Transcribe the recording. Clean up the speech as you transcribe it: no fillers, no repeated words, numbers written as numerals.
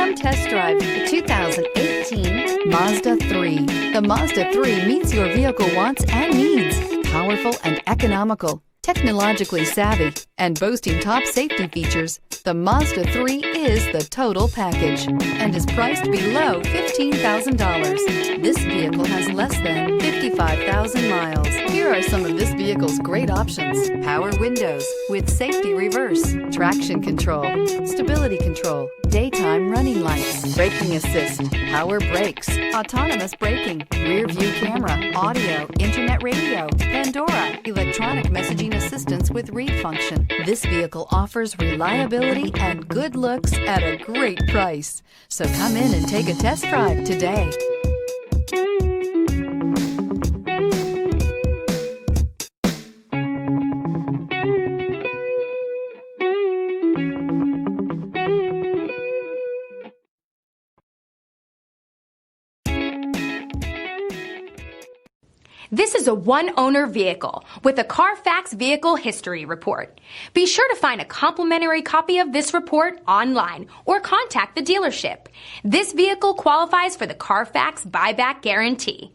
Come test drive the 2018 Mazda 3. The Mazda 3 meets your vehicle wants and needs. Powerful and economical, technologically savvy, and boasting top safety features, the Mazda 3 is the total package and is priced below $15,000. This vehicle has less than 55,000 miles. Here are some of this vehicle's great options: power windows with safety reverse, traction control, stability control, daytime running lights, braking assist, power brakes, autonomous braking, rear view camera, audio, internet radio, Pandora, electronic messaging assistance with read function. This vehicle offers reliability and good looks at a great price. So come in and take a test drive today. This is a one-owner vehicle with a Carfax Vehicle History Report. Be sure to find a complimentary copy of this report online or contact the dealership. This vehicle qualifies for the Carfax Buyback Guarantee.